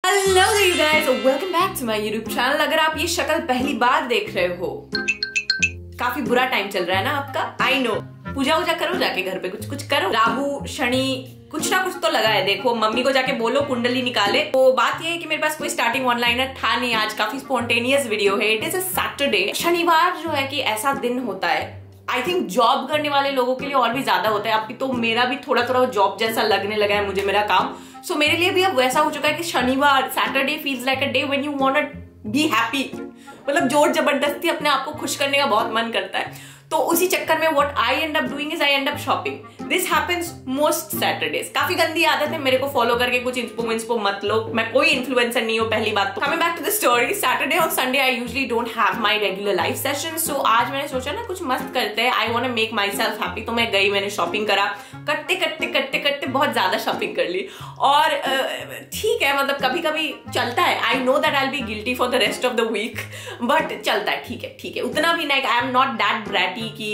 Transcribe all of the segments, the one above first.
Hello guys, welcome back to my YouTube channel. अगर आप ये शक्ल पहली बार देख रहे हो, काफी बुरा टाइम चल रहा है ना आपका। आई नो, पूजा वूजा करो, जाके घर पे कुछ करो। राहु शनि कुछ ना कुछ तो लगा है। देखो, मम्मी को जाके बोलो कुंडली निकाले। तो बात ये है कि मेरे पास कोई स्टार्टिंग ऑनलाइनर था नहीं। आज काफी स्पॉन्टेनियस वीडियो है। It is a Saturday. शनिवार जो है कि ऐसा दिन होता है, आई थिंक जॉब करने वाले लोगों के लिए और भी ज्यादा होता है। अभी तो मेरा भी थोड़ा थोड़ा जॉब जैसा लगने लगा है मुझे, मेरा काम। सो मेरे लिए भी अब वैसा हो चुका है कि शनिवार, Saturday feels like a day when you want to be happy. मतलब जोर जबरदस्ती अपने आप को खुश करने का बहुत मन करता है। तो उसी चक्कर में what I and up doing is I and up shopping. This happens most Saturdays. काफी गंदी आदत है, मेरे को फॉलो करके कुछ इंस्पो मत लो। मैं कोई इन्फ्लुएंसर नहीं हूँ, पहली बात तो। Coming back to the story, Saturday और Sunday I usually don't have my regular life session. So आज मैंने सोचा ना कुछ मस्त करते हैं। I want to make myself happy. तो मैं गई, मैंने शॉपिंग करा। करते बहुत ज्यादा शॉपिंग कर ली। और ठीक है, मतलब कभी कभी चलता है। I know that I will be guilty for the rest of the week, but चलता है। ठीक है, उतना भी नहीं। I am not that bratty कि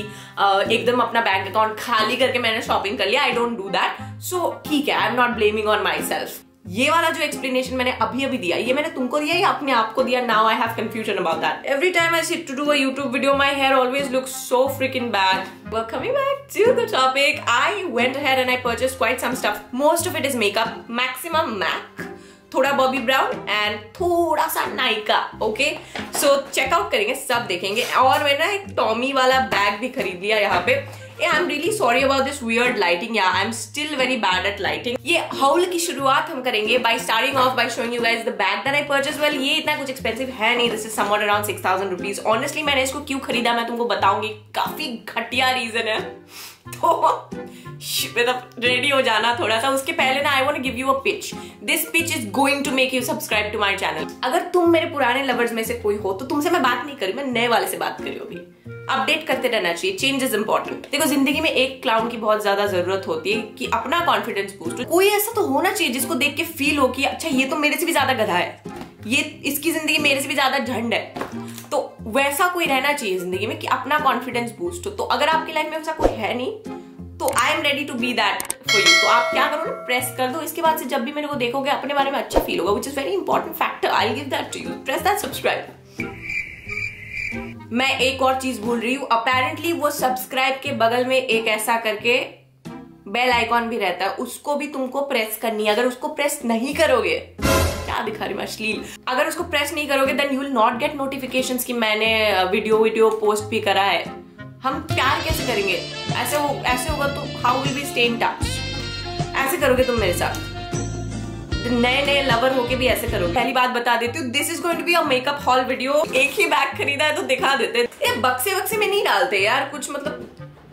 एकदम अपना बैंक अकाउंट खाली करके मैंने शॉपिंग कर लिया। I don't do that. So ठीक है, I am not blaming on myself. ये वाला जो एक्सप्लेनेशन मैंने अभी दिया, ये मैंने तुमको दिया या अपने आप को दिया? Now I have confusion about that. Every time I sit to do a YouTube video, my hair always looks so freaking bad. Well, coming back to the topic, I went ahead and I purchased quite some stuff. Most of it is makeup, maximum MAC, थोड़ा Bobby brown and थोड़ा सा Nykaa. Okay, सो checkout करेंगे, सब देखेंगे. और मैंने एक Tommy वाला बैग भी खरीद लिया यहाँ पे. I am really sorry about this weird lighting. Yeah I am still very bad at lighting. ये हाउल की शुरुआत हम करेंगे by starting off by showing you guys the bag that I purchase. Well, ये इतना कुछ एक्सपेंसिव है नहीं. This is somewhere around 6000 rupees. Honestly मैंने इसको क्यों खरीदा मैं तुमको बताऊंगी. काफी घटिया रीजन है. तो मतलब रेडी हो जाना थोड़ा सा. उसके पहले ना, I want to give you a pitch. This pitch is going to make you subscribe to my channel. अगर तुम मेरे पुराने लवर्स में से कोई हो तो तुमसे मैं बात नहीं करी, मैं नए वाले से बात करी. अभी अपडेट करते रहना चाहिए. Change is important. देखो, जिंदगी में एक क्लाउन की बहुत ज्यादा जरूरत होती है कि अपना कॉन्फिडेंस बूस्ट हो. कोई ऐसा तो होना चाहिए जिसको देख के फील हो कि अच्छा, ये तो मेरे से भी ज्यादा गधा है, ये इसकी जिंदगी मेरे से भी ज्यादा झंड है. तो वैसा कोई रहना चाहिए जिंदगी में कि अपना कॉन्फिडेंस बूस्ट हो. तो अगर आपकी लाइफ में वैसा कोई है नहीं, तो I am ready to be that for you. तो आप क्या करो ना, प्रेस कर दो. इसके बाद से जब भी मेरे को देखोगे, अपने बारे में अच्छा फील होगा, which is very important factor. I give that to you. Press that subscribe. मैं एक और चीज भूल रही हूँ. अपेरेंटली वो सब्सक्राइब के बगल में एक ऐसा करके बेल आइकॉन भी रहता है, उसको भी तुमको प्रेस करनी है. अगर उसको प्रेस नहीं करोगे, क्या दिखा रही मैं अश्लील. अगर उसको प्रेस नहीं करोगे, then you will not get notifications कि मैंने वीडियो पोस्ट भी करा है. हम प्यार कैसे करेंगे? ऐसे होगा तो how will we stay in touch? ऐसे करोगे तुम मेरे साथ. नए लवर होके भी ऐसे करोगे. पहली बात बता देती हूँ, this is going to be a makeup haul video. एक ही बैग खरीदा है तो दिखा देते. ये बक्से में नहीं डालते यार कुछ. मतलब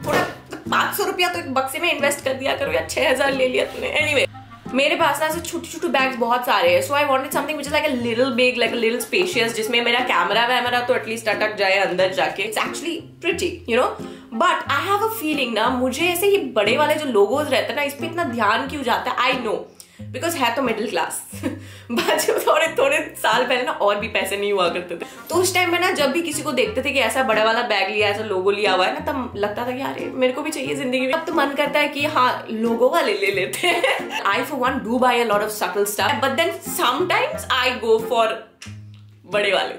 थोड़ा 500 रुपया तो एक बक्से में इन्वेस्ट कर दिया करो. या 6000 ले लिया तुमने. एनीवे, मेरे पास ना ऐसे छोटे बैग्स बहुत सारे हैं. So I wanted something which is like a little big, like a little spacious, जिसमें मेरा कैमरा तो एटलीस्ट अटक जाए अंदर जाके. It's actually pretty, you know. But I have a feeling ना, मुझे ऐसे ये बड़े वाले जो लोगोज रहते हैं ना, इस पे इतना ध्यान क्यों जाता है. आई नो, बिकॉज है तो मिडिल क्लास. बट थोड़े साल पहले ना और भी पैसे नहीं हुआ करते थे. तो उस टाइम में ना, जब भी किसी को देखते थे कि ऐसा बड़ा वाला बैग लिया, ऐसा लोगो लिया हुआ है ना, तब लगता था कि यार मेरे को भी चाहिए जिंदगी में. अब तो मन करता है कि हाँ, लोगो वाले ले लेते हैं. I for one do buy a lot of subtle stuff, but then sometimes I go for बड़े वाले.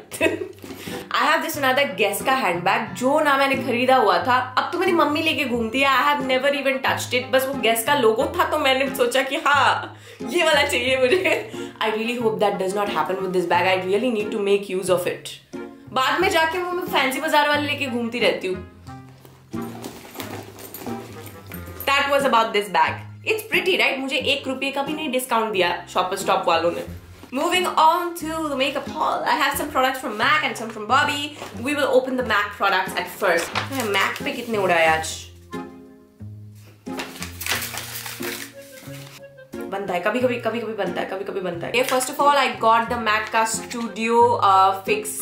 I have this another Guess का हैंडबैग, जो ना मैंने खरीदा हुआ था. अब तो मेरी मम्मी लेके घूमती है. I have never even touched it. बस वो गेस का लोगो था तो मैंने सोचा कि हाँ, ये वाला चाहिए मुझे. I really hope that does not happen with this bag. I really need to make use of it. बाद में जाके वो मैं फैंसी बाजार वाले लेके घूमती रहती हूँ. That was about this bag. It's pretty right. मुझे 1 रुपये का भी नहीं डिस्काउंट दिया शॉपर स्टॉप वालों ने. Moving on to the makeup haul. I have some products from MAC and some from Bobby. We will open the MAC products at first. MAC पे कितने उड़ाए आज? बनता है कभी कभी बनता है. First of all, I got the MAC का Studio Fix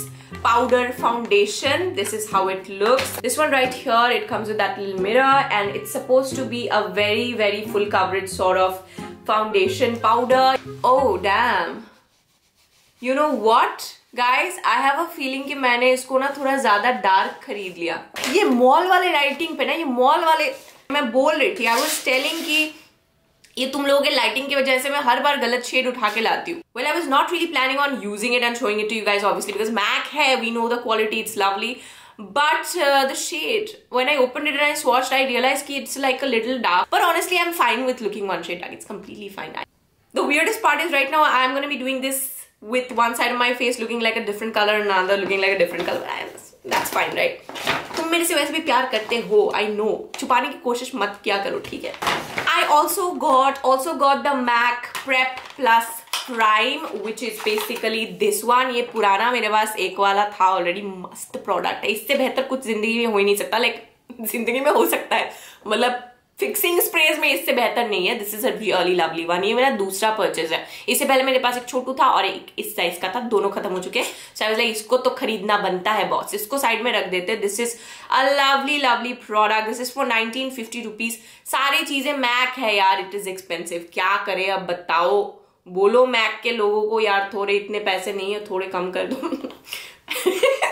Powder Foundation. This is how it looks. This one right here, it comes with that little mirror, and it's supposed to be a very full coverage sort of foundation powder. Oh damn. You know what, guys? I have a feeling कि मैंने इसको ना थोड़ा ज्यादा dark खरीद लिया. ये mall वाले राइटिंग पे ना, ये मॉल वाले, मैं बोल रही थी, I was telling कि ये तुम लोगों के लाइटिंग की वजह से मैं हर बार गलत शेड उठा के लाती हूँ. Well, I was not really planning on using it and showing it to you guys, obviously, because MAC है, we know the quality, it's lovely. But the shade, when I opened it and I swatched, I realized that it's like a little dark. But honestly, I'm fine with looking one shade dark. It's completely fine. The weirdest part is right now I'm going to be doing this with one side of my face looking like a different color and another looking like a different color. That's fine, right? तुम मेरे से वैसे भी प्यार करते हो, I know. छुपाने की कोशिश मत किया करो, ठीक है? I also got the MAC Prep Plus Prime, which is basically this one. ये पुराना मेरे पास एक वाला था ऑलरेडी. मस्त प्रोडक्ट है. इससे बेहतर कुछ जिंदगी में हो ही नहीं सकता. लाइक जिंदगी में हो सकता है, मतलब फिक्सिंग स्प्रेज में इससे बेहतर नहीं है. This is a really lovely one. ये मेरा दूसरा परचेज है. इससे पहले मेरे पास एक छोटू था और एक इस साइज का था. दोनों खत्म हो चुके. सो आई वाज लाइक इसको तो खरीदना बनता है बॉस. इसको साइड में रख देते. This is a lovely product. This is for 1950 rupees. सारी चीजें मैक है यार. It is expensive. क्या करे अब बताओ. बोलो मैक के लोगों को यार थोड़े इतने पैसे नहीं है, थोड़े कम कर दो.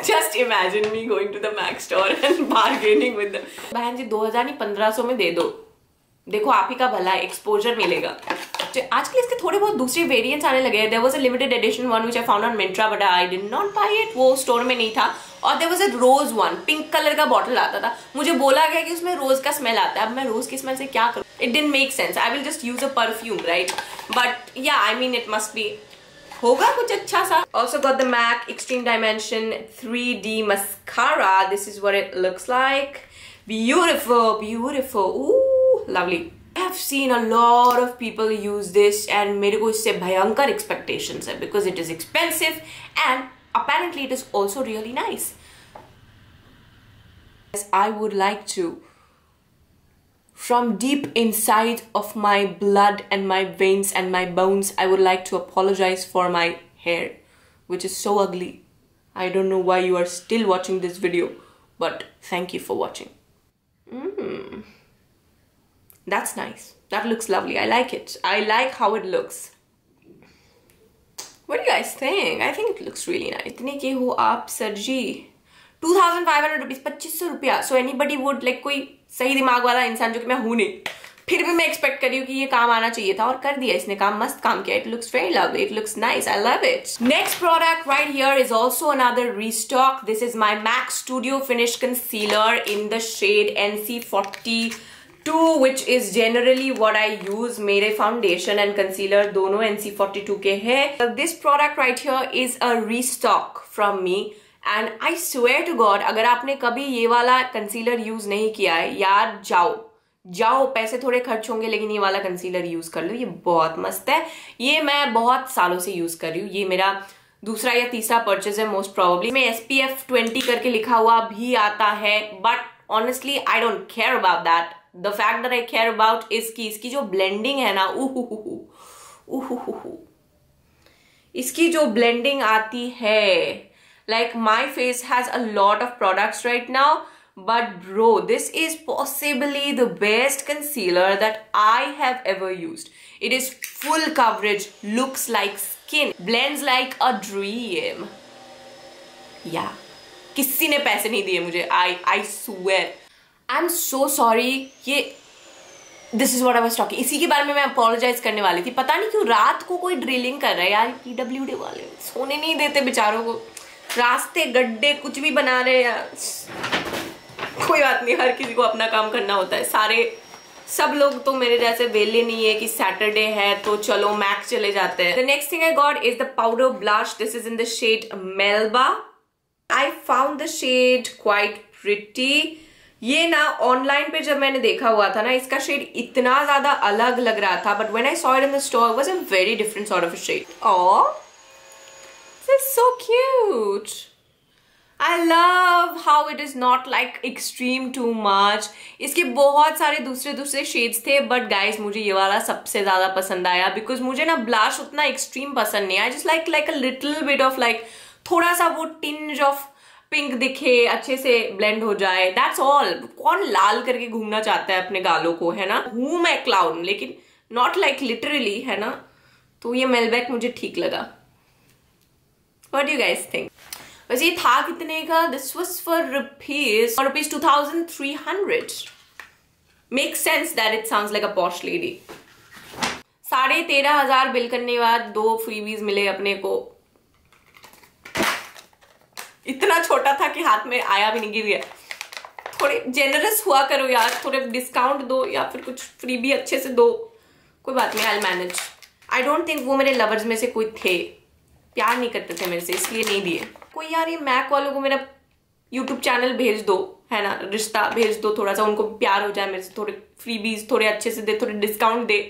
Just imagine me going to the Mac store and bargaining with them. बहन जी 2000 नहीं 1500 में दे दो. देखो आप ही का भला है, एक्सपोजर मिलेगा. आजकल इसके थोड़े बहुत दूसरे वेरिएंट्स आने लगे हैं. There was a limited edition one which I found on Myntra but I did not buy it. वो स्टोर में नहीं था. और there was a rose one, pink colour का बॉटल आता था. मुझे बोला गया कि उसमें रोज का स्मेल आता है. अब मैं रोज की स्मेल से क्या करूँ? It didn't make sense. I will just use a perfume, right? But yeah, I mean it must be. होगा कुछ अच्छा सा. Also got the MAC Extreme Dimension 3D Mascara. This is what it looks like. Beautiful. Ooh, lovely. I have seen a lot of people use this and मेरे को इससे भयंकर expectations है because it is expensive and apparently it is also really nice. I would like to, from deep inside of my blood and my veins and my bones, I would like to apologize for my hair, which is so ugly. I don't know why you are still watching this video, but thank you for watching. That's nice. That looks lovely. I like it. I like how it looks. What do you guys think? I think it looks really nice. इतने के हो आप sir जी? 2500 rupees, 2500 रुपया. So anybody would like, कोई सही दिमाग वाला इंसान जो कि मैं हूं नहीं, फिर भी मैं एक्सपेक्ट कर रही हूँ कि ये काम आना चाहिए था और कर दिया इसने काम. मस्त काम किया. It looks very lovely. It looks nice. I love it. Next product right here is also another restock. This is my MAC Studio Finish Concealer in the shade NC42, which is generally what I use. मेरे foundation and concealer दोनों NC42 के हैं. This product right here is a restock from me. And I swear to God, अगर आपने कभी ये वाला concealer use नहीं किया है यार, जाओ पैसे थोड़े खर्च होंगे लेकिन ये वाला कंसीलर यूज कर लो. ये बहुत मस्त है. ये मैं बहुत सालों से यूज कर रही हूँ. ये मेरा दूसरा या तीसरा परचेज है मोस्ट प्रोबेबली. में SPF 20 करके लिखा हुआ भी आता है, but honestly I don't care about that. The fact that I care about is कि इसकी जो ब्लेंडिंग है ना, इसकी जो ब्लेंडिंग आती है. Like my face has a lot of products right now, but bro, this is possibly the best concealer that I have ever used. It is full coverage, looks like skin, blends like a dream. Yeah, किसी ने पैसे नहीं दिए मुझे. I swear. I'm so sorry. ये This is what I was talking. इसी के बारे में मैं apologize करने वाली थी. पता नहीं क्यों रात को कोई ड्रिलिंग कर रहा है यार. PWD वाले सोने नहीं देते बेचारों को. रास्ते गड्ढे कुछ भी बना रहे हैं. कोई बात नहीं, हर किसी को अपना काम करना होता है. सब लोग तो मेरे जैसे वेले नहीं है कि सैटरडे है तो चलो मैक चले जाते हैं. The next thing I got is the powder blush. This is in the shade Melba. I found the shade quite pretty. ये ना ऑनलाइन पे जब मैंने देखा हुआ था ना, इसका शेड इतना ज्यादा अलग लग रहा था, but when I saw it in the store, it was a very different sort of a shade. Oh. This is so cute. I love how it is not like extreme too much. इसके बहुत सारे दूसरे shades थे, but guys मुझे ये वाला सबसे ज्यादा पसंद आया because मुझे ना ब्लश उतना एक्सट्रीम पसंद नहीं है. I just like a little bit of like थोड़ा सा वो tinge of पिंक दिखे, अच्छे से ब्लेंड हो जाए. That's all. कौन लाल करके घूमना चाहता है अपने गालों को, है ना? हूं मैं क्लाउन, लेकिन not like literally, है ना? तो ये मेलबैक मुझे ठीक लगा. What do you guys think? वैसे ये था कितने का? This was for rupees 2300. Makes sense that it sounds like a posh lady. 13,500 bill करने के बाद 2 फ्रीबीज मिले अपने को। इतना छोटा था कि हाथ में आया भी नहीं, गिर गया। थोड़े जेनरस हुआ करो यार, थोड़े डिस्काउंट दो या फिर कुछ फ्रीबी अच्छे से दो। कोई बात नहीं, I manage. I don't think वो मेरे लवर्स में से कोई थे, प्यार नहीं करते थे मेरे से, इसलिए नहीं दिए। कोई यार ये मैक वालों को मेरा यूट्यूब चैनल भेज दो, है ना, रिश्ता भेज दो, थोड़ा सा उनको प्यार हो जाए मेरे से, थोड़े फ्रीबीज थोड़े अच्छे से दे, थोड़े डिस्काउंट दे,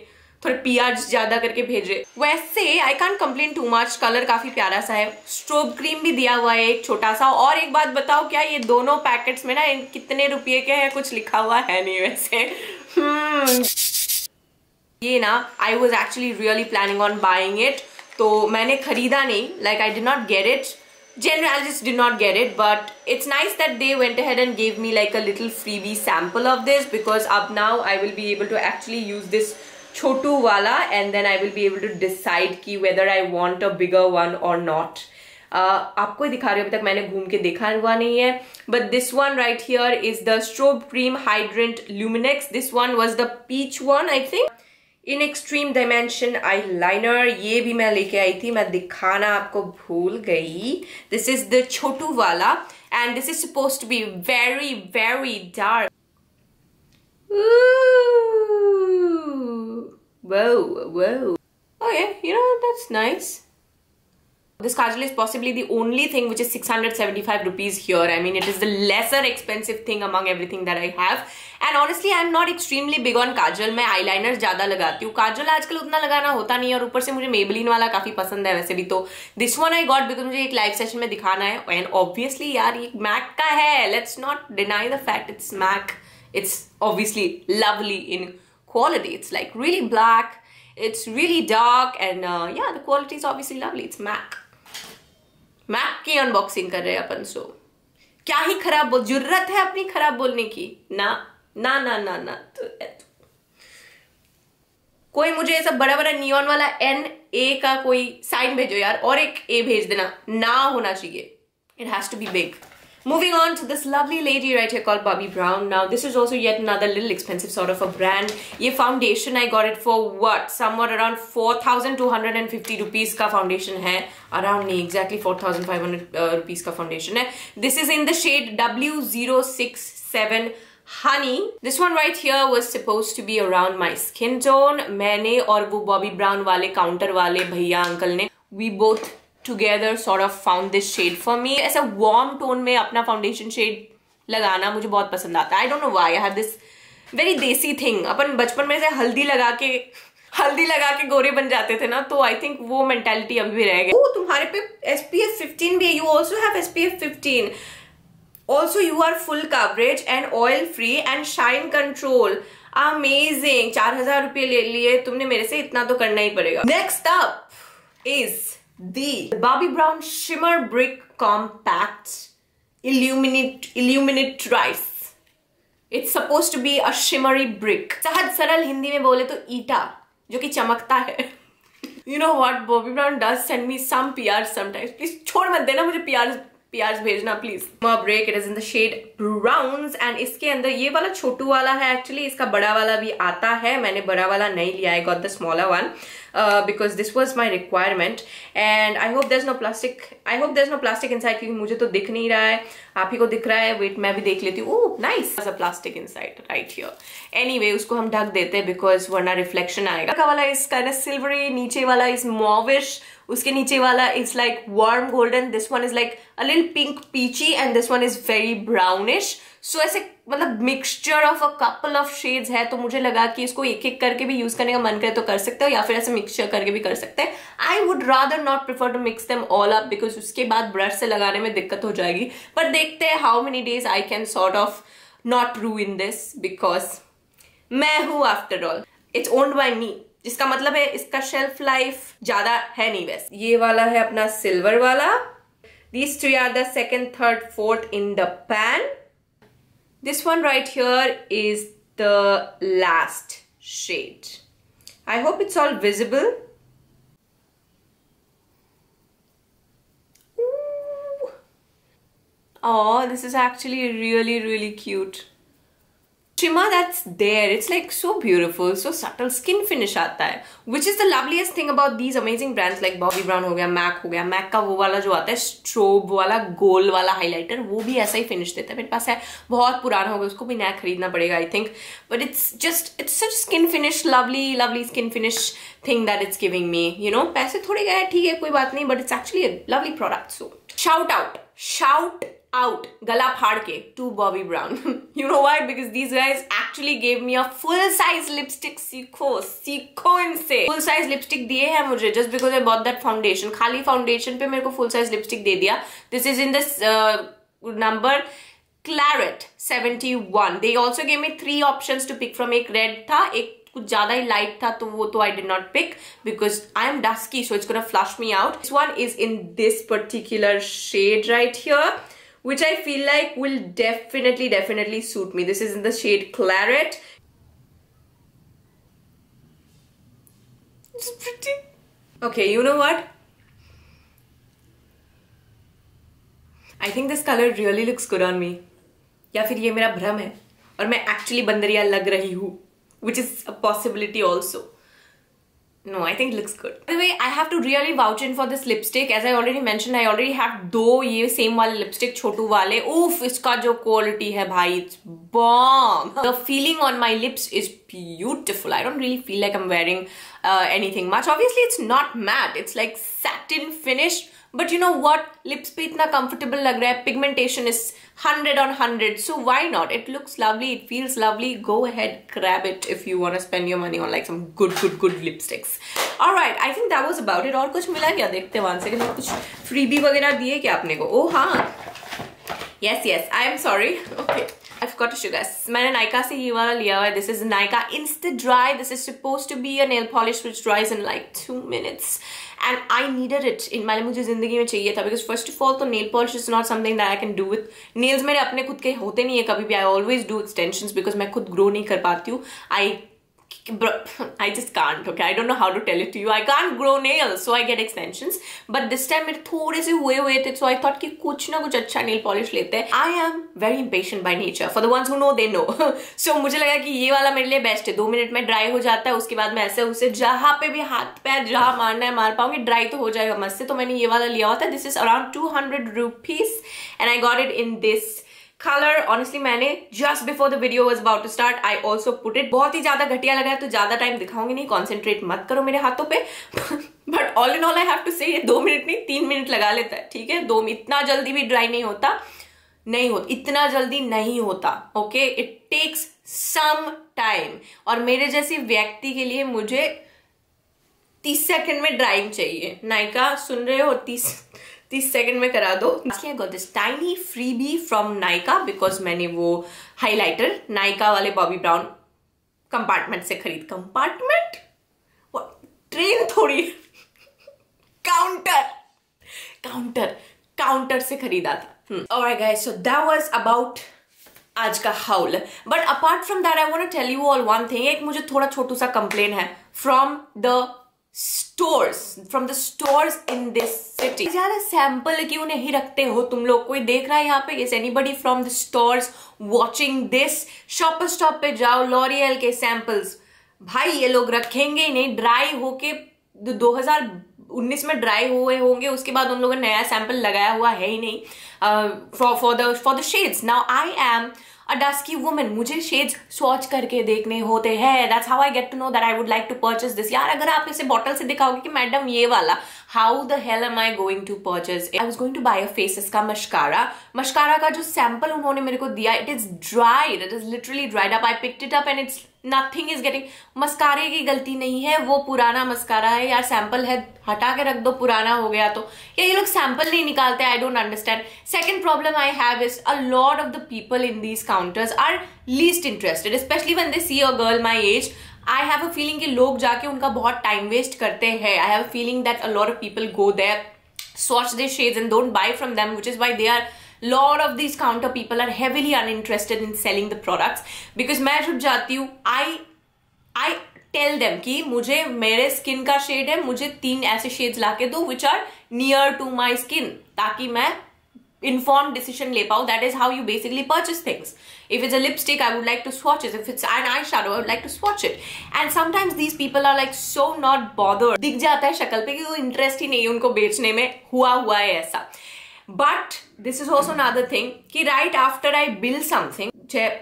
थोड़े पीआर्स ज्यादा करके भेजे। वैसे I can't complain too much, colour काफी प्यारा सा है। स्ट्रोब क्रीम भी दिया हुआ है एक छोटा सा। और एक बात बताओ, क्या ये दोनों पैकेट्स में ना कितने रुपये के हैं कुछ लिखा हुआ है नहीं वैसे। ये ना I was actually really planning on buying it, तो मैंने खरीदा नहीं, like I did not get it. Generally, I just did not get it, but it's nice that they went ahead and gave me like a little freebie sample of this, because up now I will be able to actually use this chotu wala and then I will be able to decide ki whether I want a bigger one or not. आपको ही दिखा रही हूँ, अभी तक मैंने घूम के देखा हुआ नहीं है, but this one right here is the Strobe Cream Hydrant Luminex. This one was the peach one, I think. In extreme dimension eyeliner, ये भी मैं लेके आई थी, मैं दिखाना आपको भूल गई। दिस इज द छोटू वाला and this is supposed to be very very dark. Whoa. Okay, you know, that's nice. This kajal is possibly the only thing which is 675 rupees here. I mean, it is the lesser expensive thing among everything that I have. And honestly, I'm not extremely big on kajal. मैं eyeliner ज़्यादा लगाती हूँ, काजल आजकल उतना लगाना होता नहीं है, और ऊपर से मुझे Maybelline वाला काफी पसंद है वैसे भी। तो this one I got because मुझे एक लाइव सेशन में दिखाना है, and obviously यार ये MAC का है, let's not deny the fact it's MAC. It's obviously lovely in quality. It's like really black, it's really dark, and yeah, the quality is obviously lovely. It's MAC. Mac की unboxing कर रहे हैं अपन, सो क्या ही खराब जरूरत है अपनी खराब बोलने की। ना ना ना ना ना, तो कोई मुझे ऐसा बड़ा बड़ा नियॉन वाला NA का कोई साइन भेजो यार, और एक A भेज देना, ना होना चाहिए, it has to be big. Moving on to this lovely lady right here called Bobbi Brown. Now this is also yet another little expensive sort of a brand. ये foundation I got it for what? Somewhat around 4,250 rupees का foundation है. Around नहीं, exactly 4,500 rupees का foundation है. This is in the shade W067 Honey. This one right here was supposed to be around my skin tone. मैंने और वो Bobbi Brown वाले counter वाले भैया अंकल ने, we both together sort of found this shade for me. ऐसा warm tone में अपना foundation shade लगाना मुझे बहुत पसंद आता है. I don't know why I have this very देसी thing. अपन बचपन में से हल्दी लगा के गोरे बन जाते थे ना, तो I think वो mentality अभी भी रह गई. ओह, तुम्हारे पे SPF 15 भी है. You also have SPF 15. Also you are full coverage and oil free and shine control. Amazing. 4,000 रुपये ले लिए तुमने मेरे से, इतना तो करना ही पड़ेगा. Next up is the Bobbi Brown Shimmer Brick Compact Illuminate Rice. It's supposed to be a shimmery brick. सहज सरल हिंदी में बोले तो ईटा जो कि चमकता है. You know what? Bobbi Brown does send me some PRs sometimes. Please छोड़ मत देना मुझे PRs भेजना please. Break, it is in the shade browns and इसके अंदर ये वाला छोटू वाला है. एक्चुअली इसका बड़ा वाला भी आता है, मैंने बड़ा वाला नहीं लिया. I got the smaller one because this was my requirement and I hope there's no plastic inside, क्योंकि मुझे तो दिख नहीं रहा है, आप ही को दिख रहा है. वेट मैं भी देख लेती हूँ. Oh nice, there's a plastic inside right here. Anyway, उसको हम ढक देते हैं because वरना रिफ्लेक्शन आएगा. का वाला इस kind of silvery, नीचे वाला इस mauvish, उसके नीचे वाला is like warm golden, this one is like a little pink peachy and this one is very brownish. So ऐसे मतलब mixture of a couple of shades है, तो मुझे लगा कि इसको एक एक करके भी यूज करने का मन करे तो कर सकते हो, या फिर ऐसे मिक्सचर करके भी कर सकते हैं. I would rather not prefer to mix them all up because उसके बाद ब्रश से लगाने में दिक्कत हो जाएगी. पर देखते हैं how many days I can sort of not ruin this, because मैं हूं after all, it's owned by me, जिसका मतलब है इसका शेल्फ लाइफ ज्यादा है नहीं. वैसे ये वाला है अपना सिल्वर वाला. These three are the second, third, fourth in the pan. This one right here is the last shade. I hope it's all visible. Ooh. Oh, this is actually really, really cute. shimmer that's there. It's like so beautiful, so subtle skin finish आता है, which is the loveliest thing about these amazing brands like Bobbi Brown हो गया, MAC हो गया. MAC का वो वाला जो आता है स्ट्रोब वाला गोल वाला हाइलाइटर, वो भी ऐसा ही फिनिश देता है. मेरे पास है, बहुत पुराना हो गया, उसको भी नया खरीदना पड़ेगा I think. But it's such skin finish, lovely skin finish thing that it's giving me. You know, पैसे थोड़े गए ठीक है, कोई बात नहीं, but it's actually a lovely product. So shout out गला फाड़ के to Bobbi Brown. You know why? Because these guys actually gave me a full size lipstick. सीखो इनसे. Full size lipstick दिए हैं मुझे just because I bought that foundation. खाली foundation पे मेरे को full size lipstick दे दिया. This is in this number Claret 71. They also gave me 3 options to pick from. एक red था, एक कुछ ज्यादा ही लाइट था, तो वो तो I did not pick because I am dusky, so it's gonna flush me out. This one is in this particular shade right here, which I feel like will definitely suit me. This is in the shade Claret. It's pretty. Okay, you know what? I think this color really looks good on me. या फिर ये मेरा भ्रम है और मैं actually बंदरिया लग रही हूँ, which is a possibility also. No, I think it looks good. By the way, I have to really vouch in for this lipstick. As I already mentioned, I already have 2 ये same वाले lipstick छोटू वाले. Oof, इसका जो quality है भाई, it's bomb. The feeling on my lips is beautiful. I don't really feel like I'm wearing anything much. Obviously, it's not matte. It's like satin finish. But you know what? Lips पे इतना comfortable लग रहा है. Pigmentation is 100 on 100. So why not? It looks lovely. It feels lovely. Go ahead, grab it if you want to spend your money on like some good lipsticks. Alright, I think that was about it. और कुछ मिला क्या? देखते हैं 1 second. कुछ freebie वगैरह दिए क्या आपने को? Oh हाँ. Yes. I am sorry. Okay. I forgot to show you guys. मैंने Nykaa से ये वाला लिया हुआ है. This is Nykaa Insta Dry. This is supposed to be a nail polish which dries in like 2 minutes. And I needed it in my मुझे जिंदगी में चाहिए था because first of all तो nail polish is not something that I can do with nails. मेरे अपने खुद के होते नहीं है कभी भी. I always do extensions because मैं खुद grow नहीं कर पाती हूँ. I just can't. Okay, I don't know how to tell it to you. I can't grow nails, so I get extensions. But this time मेरे थोड़े से हुए थे, so I thought कि कुछ ना कुछ अच्छा nail polish लेते हैं. I am very impatient by nature. For the ones who know, they know. So मुझे लगा कि ये वाला मेरे लिए बेस्ट है. 2 मिनट में ड्राई हो जाता है, उसके बाद मैं ऐसे उसे जहाँ पे भी हाथ पैर जहाँ मारना है मार पाऊंगी. ड्राई तो हो जाएगा मस्त से. तो मैंने ये वाला लिया हुआ था. This is around 200 rupees, and I got it in this color. Honestly मैंने just before the video was about to start I also put it. बहुत ही ज्यादा घटिया लगा है तो ज्यादा टाइम दिखाऊंगी नहीं. कॉन्सेंट्रेट मत करो मेरे हाथों पे. But all in all I have to say ये 2 मिनट नहीं 3 मिनट लगा लेता है. ठीक है, 2 इतना जल्दी भी ड्राई नहीं होता. इतना जल्दी नहीं होता. Okay, it takes some time. और मेरे जैसे व्यक्ति के लिए मुझे 30 सेकंड में ड्राइंग चाहिए. नायका सुन रहे हो? 30 सेकंड में करा दो. I got this tiny freebie from Nykaa because मैंने वो हाइलाइटर Nykaa वाले Bobbi Brown कंपार्टमेंट से खरीद. कंपार्टमेंट? ट्रेन थोड़ी. काउंटर से खरीदा था. Alright guys, so that was about आज का haul. But apart from that I want to tell you all one thing. एक मुझे थोड़ा छोटू सा कंप्लेन है from the stores in this city. ज्यादा सैंपल क्यों नहीं रखते हो तुम लोग? कोई देख रहा है यहाँ पे? Is anybody from the stores watching this? Shopper stop पे जाओ, लॉरियल के सैंपल्स भाई ये लोग रखेंगे ही नहीं. ड्राई होके 2019 में ड्राई हुए होंगे, उसके बाद उन लोगों ने नया सैंपल लगाया हुआ है ही नहीं. For the shades. Now I am a dusky woman. मुझे शेड्स स्वॉच करके देखने होते हैं. That's how I get to know that I would like to purchase this. यार अगर आप इसे बॉटल से दिखाओगे कि मैडम ये वाला, how the hell am I going to purchase it? I was going to buy a Faces का मस्कारा का जो सैंपल उन्होंने मेरे को दिया, it is dried. It is literally dried up. I picked it up and it's nothing is getting. मस्कारे की गलती नहीं है, वो पुराना मस्कारा है यार. सैंपल है, हटा के रख दो, पुराना हो गया तो. या ये लोग सैंपल नहीं निकालते. I don't understand. Second problem I have is a lot of the people in these counters are least interested, especially when they see a girl my age. I have a feeling कि लोग जाके उनका बहुत time waste करते हैं. I have a feeling that a lot of people go there, swatch their shades and don't buy from them, which is why they are. Lot of these counter people are heavily uninterested in selling the products because मैं जब जाती हूँ I tell them कि मुझे मेरे skin का shade है, मुझे 3 ऐसे शेड्स लाके दो which are near to my skin, ताकि मैं informed decision ले पाओ. That is how you basically purchase things. If it's a lipstick, I would like to swatch it. If it's an eyeshadow, I would like to swatch it. And sometimes these people are like so not bothered. दिख जाता है शक्ल पे कि वो interest ही नहीं है उनको बेचने में, हुआ है ऐसा. But this is also another thing कि right after I bill something,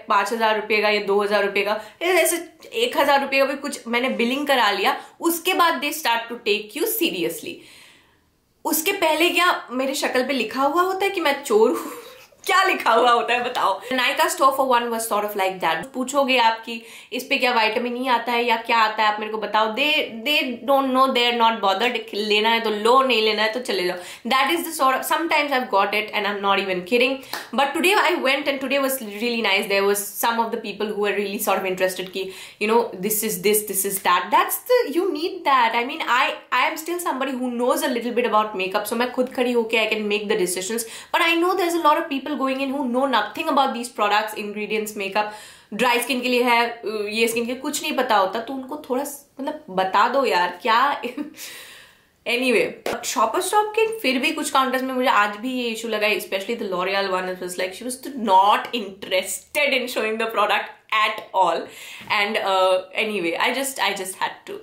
5,000 रुपये का या 2,000 रुपये का, जैसे 1,000 रुपये का भी कुछ मैंने बिलिंग करा लिया, उसके बाद they start to take you seriously. उसके पहले क्या मेरे शक्ल पे लिखा हुआ होता है कि मैं चोर हूँ? क्या लिखा हुआ होता है बताओ. Nykaa store for one was sort of like that. पूछोगे आपकी इस पे क्या विटामिन ई आता है या क्या आता है, आप मेरे को बताओ. They don't know, they are not bothered. लेना है तो लो, नहीं लेना है तो चले जाओ. That is the sort of, sometimes I have got it and I am not even kidding. But today I went and today was really nice. There was some of the people who are really sort of interested कि you know this is that. That's the, you need that. I mean I am still somebody who knows a little bit about makeup, so मैं खुद खड़ी होके आई can make the decisions. But I know there is a lot of people going in who know nothing about these products, ingredients, makeup. Dry skin के लिए है, ये skin के कुछ नहीं पता होता, तो उनको थोड़ा मतलब बता दो यार क्या. एनीवे, शॉपर स्टॉप के फिर भी कुछ काउंटर्स में मुझे आज भी ये इशू लगा, specially the L'Oreal one. It was like she was not interested in showing the product at all. And anyway, I just had to.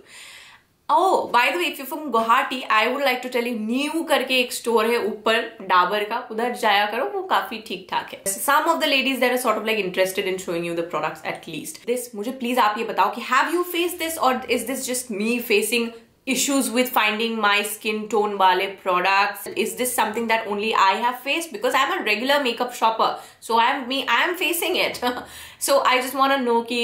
Oh, by the way, if you're from Guwahati, I would like to tell you, new करके एक store है ऊपर डाबर का, उधर जाया करो, वो काफी ठीक ठाक है. Some of the ladies that are sort of like interested in showing you the products at least. This, मुझे please आप ये बताओ कि have you faced this or is this just me facing issues with finding my skin tone wale products? Is this something that only I have faced? Because I'm a regular makeup shopper, so I am facing it. So I just want to know ki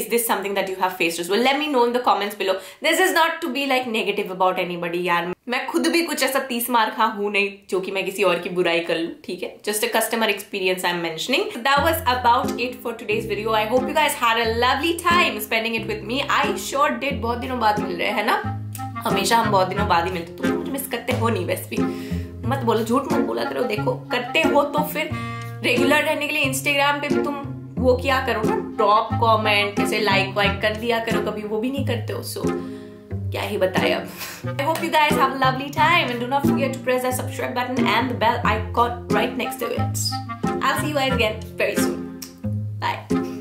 is this something that you have faced as well? Let me know in the comments below. This is not to be like negative about anybody यार. मैं खुद भी कुछ ऐसा 30 मार खा हूँ नहीं जो कि मैं किसी और की बुराई कर लूँ, ठीक है? Just a customer experience I'm mentioning. That was about it for today's video. I hope you guys had a lovely time spending it with me. I sure did. बहुत दिनों बाद मिल रहे हैं ना? हमेशा हम बहुत दिनों बाद ही मिलते. तुम मुझे मिस करते हो नहीं वैसे भी. मत बोलो, झूठ मत बोला करो. देखो करते हो तो फिर रेगुलर रहने के लिए इंस्टाग्राम पे भी तुम वो क्या करो ना, ड्रॉप कमेंट, जैसे लाइक वाइक कर दिया करो. कभी वो भी नहीं करते हो, सो क्या ही बताए अब. I hope you guys have a lovely time and do not forget to press that subscribe button and the bell icon right next to it. I'll see you guys again very soon. Bye.